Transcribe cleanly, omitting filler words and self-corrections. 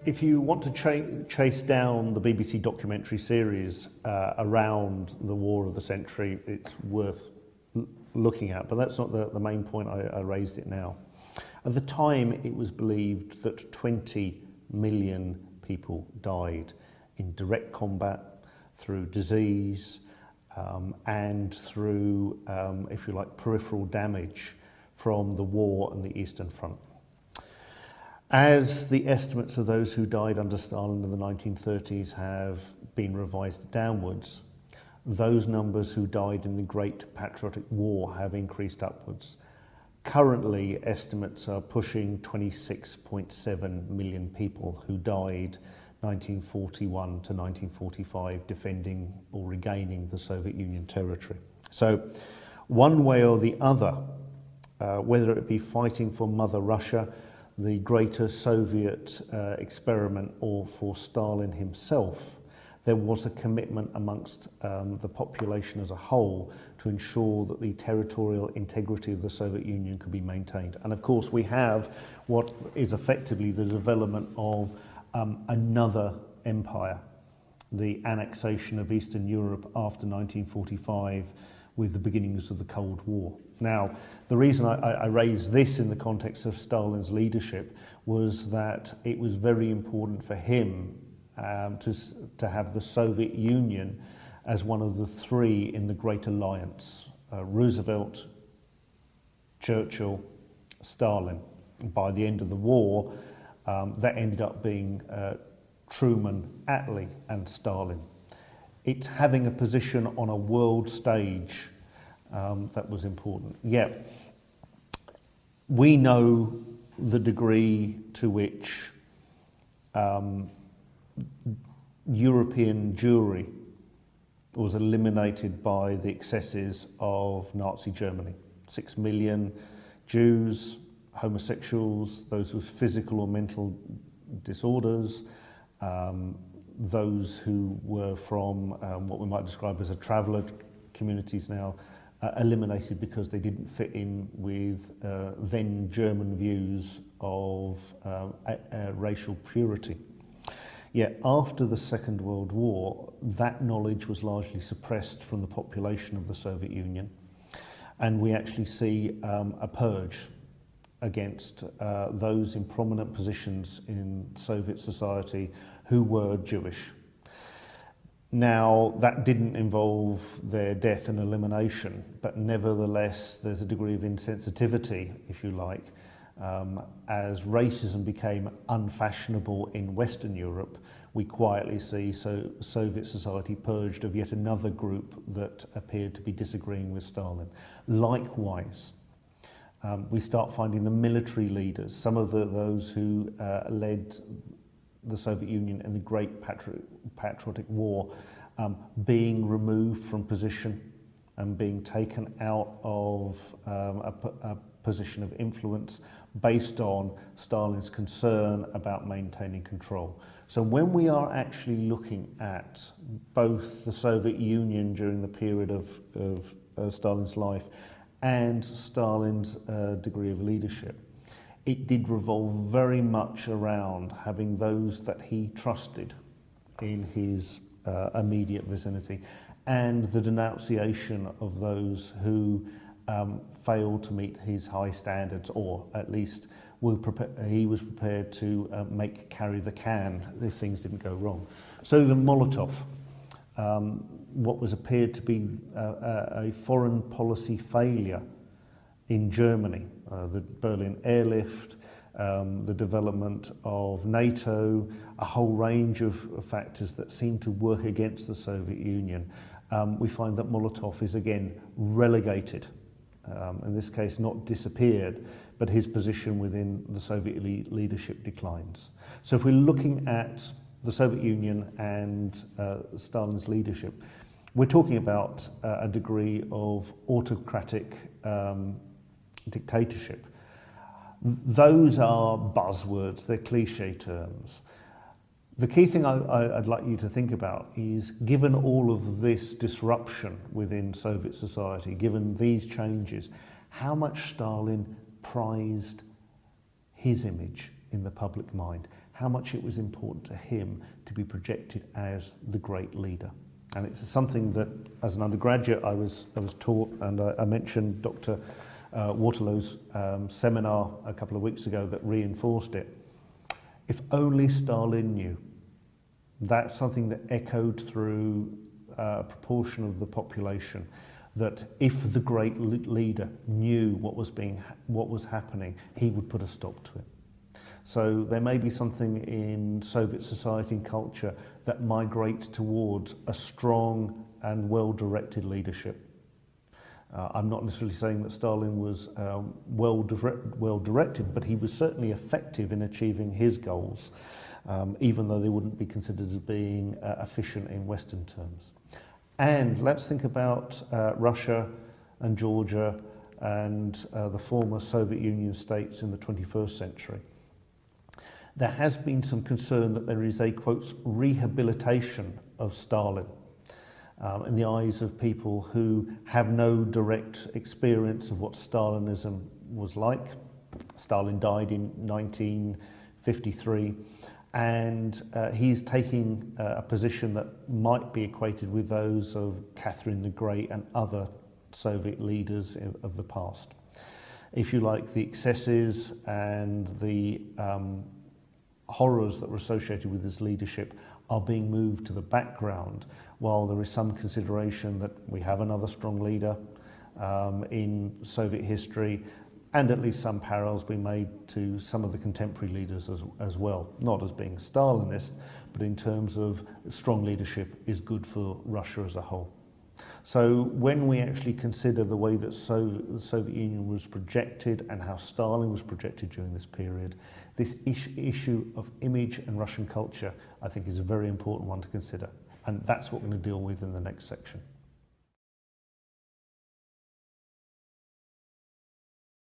If you want to chase down the BBC documentary series around the War of the Century, it's worth looking at, but that's not the main point. I raised it now. At the time, it was believed that 20 million people died in direct combat, through disease, and through, if you like, peripheral damage from the war and the Eastern Front. As the estimates of those who died under Stalin in the 1930s have been revised downwards, those numbers who died in the Great Patriotic War have increased upwards. Currently, estimates are pushing 26.7 million people who died 1941 to 1945 defending or regaining the Soviet Union territory. So one way or the other, whether it be fighting for Mother Russia, the greater Soviet experiment, or for Stalin himself, there was a commitment amongst the population as a whole to ensure that the territorial integrity of the Soviet Union could be maintained. And of course we have what is effectively the development of another empire, the annexation of Eastern Europe after 1945 with the beginnings of the Cold War. Now, the reason I raised this in the context of Stalin's leadership was that it was very important for him to have the Soviet Union as one of the three in the Great Alliance, Roosevelt, Churchill, Stalin. And by the end of the war, that ended up being Truman, Attlee and Stalin. It's having a position on a world stage that was important. Yet, we know the degree to which European Jewry was eliminated by the excesses of Nazi Germany. 6 million Jews, homosexuals, those with physical or mental disorders, those who were from what we might describe as a traveller communities now, eliminated because they didn't fit in with then German views of racial purity. Yet after the Second World War, that knowledge was largely suppressed from the population of the Soviet Union, and we actually see a purge against those in prominent positions in Soviet society who were Jewish. Now, that didn't involve their death and elimination, but nevertheless, there's a degree of insensitivity, if you like. As racism became unfashionable in Western Europe, we quietly see Soviet society purged of yet another group that appeared to be disagreeing with Stalin. Likewise, we start finding the military leaders, some of those who led the Soviet Union in the Great Patriotic War, being removed from position and being taken out of a position of influence based on Stalin's concern about maintaining control. So when we are actually looking at both the Soviet Union during the period of Stalin's life and Stalin's degree of leadership, it did revolve very much around having those that he trusted in his immediate vicinity and the denunciation of those who failed to meet his high standards, or at least he was prepared to carry the can if things didn't go wrong. So even Molotov, what was appeared to be a foreign policy failure in Germany, the Berlin airlift, the development of NATO, a whole range of factors that seem to work against the Soviet Union, we find that Molotov is again relegated, in this case not disappeared, but his position within the Soviet leadership declines. So if we're looking at the Soviet Union and Stalin's leadership, we're talking about a degree of autocratic dictatorship. Those are buzzwords, they're cliche terms. The key thing I'd like you to think about is, given all of this disruption within Soviet society, given these changes, how much Stalin prized his image in the public mind, how much it was important to him to be projected as the great leader. And it's something that, as an undergraduate, I was taught, and I mentioned Dr. Waterlow's seminar a couple of weeks ago that reinforced it. If only Stalin knew. That's something that echoed through a proportion of the population, that if the great leader knew what was happening, he would put a stop to it. So there may be something in Soviet society and culture that migrates towards a strong and well-directed leadership. I'm not necessarily saying that Stalin was well-directed, but he was certainly effective in achieving his goals, even though they wouldn't be considered as being efficient in Western terms. And let's think about Russia and Georgia and the former Soviet Union states in the 21st century. There has been some concern that there is a, quote, rehabilitation of Stalin in the eyes of people who have no direct experience of what Stalinism was like. Stalin died in 1953, and he's taking a position that might be equated with those of Catherine the Great and other Soviet leaders of the past. If you like, the excesses and the horrors that were associated with his leadership are being moved to the background, while there is some consideration that we have another strong leader in Soviet history, and at least some parallels being made to some of the contemporary leaders as well, not as being Stalinist, but in terms of strong leadership is good for Russia as a whole. So when we actually consider the way that the Soviet Union was projected and how Stalin was projected during this period, this issue of image and Russian culture, I think, is a very important one to consider. And that's what we're going to deal with in the next section.